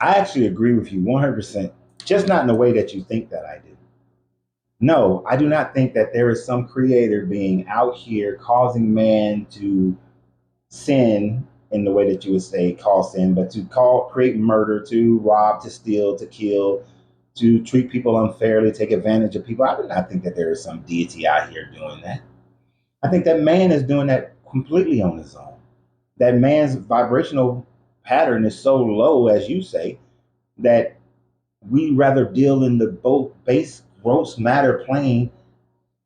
I actually agree with you 100%, just not in the way that you think that I do. No, I do not think that there is some creator being out here causing man to sin in the way that you would say call sin, but to create murder, to rob, to steal, to kill, to treat people unfairly, take advantage of people. I do not think that there is some deity out here doing that. I think that man is doing that completely on his own. That man's vibrational pattern is so low, as you say, that we rather deal in the both base gross matter plane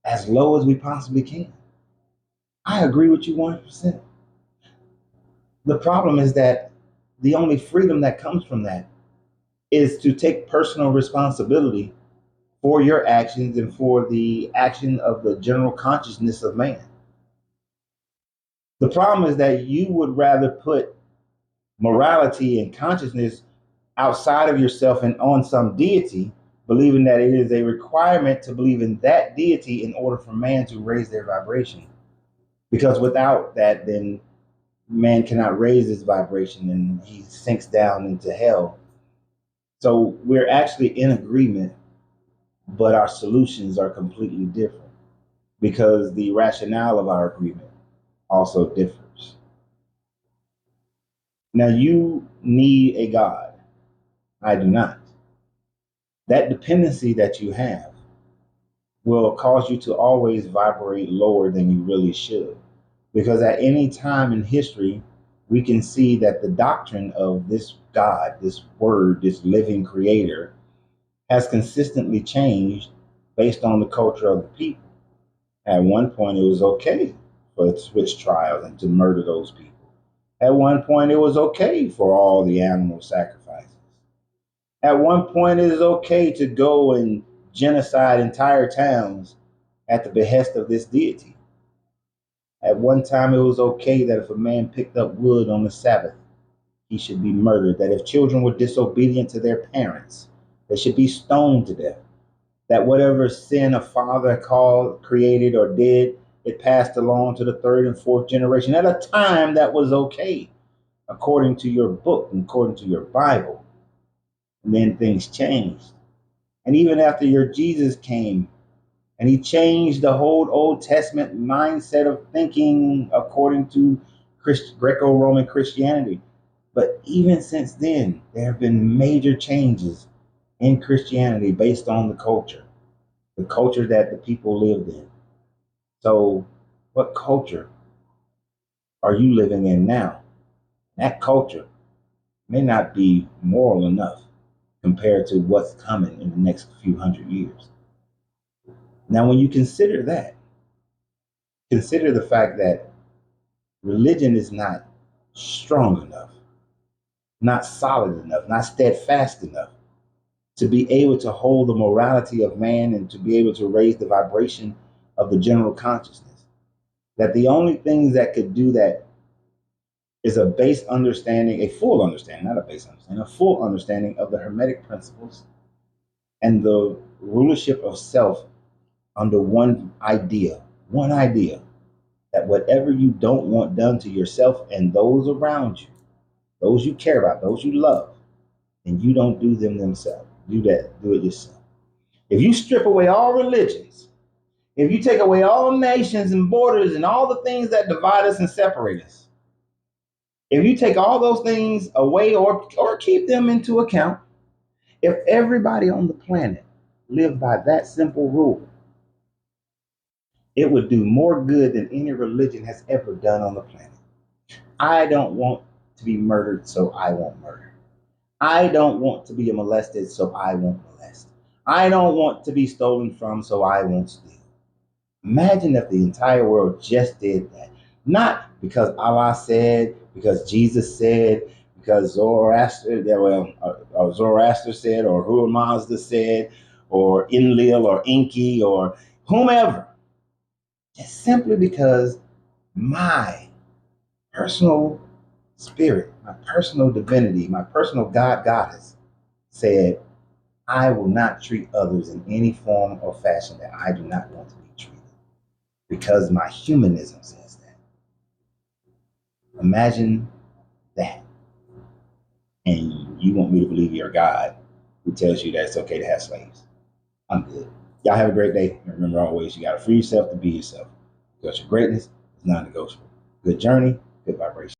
as low as we possibly can. I agree with you 100%. The problem is that the only freedom that comes from that is to take personal responsibility for your actions and for the action of the general consciousness of man. The problem is that you would rather put morality and consciousness outside of yourself and on some deity, believing that it is a requirement to believe in that deity in order for man to raise their vibration. Because without that, then man cannot raise his vibration and he sinks down into hell. So we're actually in agreement, but our solutions are completely different because the rationale of our agreement also differs. Now, you need a God. I do not. That dependency that you have will cause you to always vibrate lower than you really should. Because at any time in history, we can see that the doctrine of this God, this word, this living creator, has consistently changed based on the culture of the people. At one point, it was okay for witch trials and to murder those people. At one point, it was okay for all the animal sacrifices. At one point, it is okay to go and genocide entire towns at the behest of this deity. At one time, it was okay that if a man picked up wood on the Sabbath, he should be murdered. That if children were disobedient to their parents, they should be stoned to death. That whatever sin a father created, or did, it passed along to the third and fourth generation at a time that was okay, according to your book and according to your Bible. And then things changed. And even after your Jesus came and he changed the whole Old Testament mindset of thinking according to Greco-Roman Christianity. But even since then, there have been major changes in Christianity based on the culture that the people lived in. So, what culture are you living in now? That culture may not be moral enough compared to what's coming in the next few hundred years. Now, when you consider that, consider the fact that religion is not strong enough, not solid enough, not steadfast enough to be able to hold the morality of man and to be able to raise the vibration of the general consciousness. That the only things that could do that is a base understanding, a full understanding, not a base understanding, a full understanding of the Hermetic principles and the rulership of self under one idea, that whatever you don't want done to yourself and those around you, those you care about, those you love, and you don't do them themselves. Do it yourself. If you strip away all religions, if you take away all nations and borders and all the things that divide us and separate us, if you take all those things away or keep them into account, if everybody on the planet lived by that simple rule, it would do more good than any religion has ever done on the planet. I don't want to be murdered, so I won't murder. I don't want to be molested, so I won't molest. I don't want to be stolen from, so I won't steal. Imagine if the entire world just did that. Not because Allah said, because Jesus said, because Zoroaster said, or Hua Mazda said, or Enlil, or Enki, or whomever. Just simply because my personal spirit, my personal divinity, my personal God, goddess said, I will not treat others in any form or fashion that I do not want to be treated, because my humanism says that. Imagine that. And you want me to believe you're God who tells you that it's okay to have slaves. I'm good. Y'all have a great day. And remember always, you got to free yourself to be yourself because your greatness is non-negotiable. Good journey, good vibration.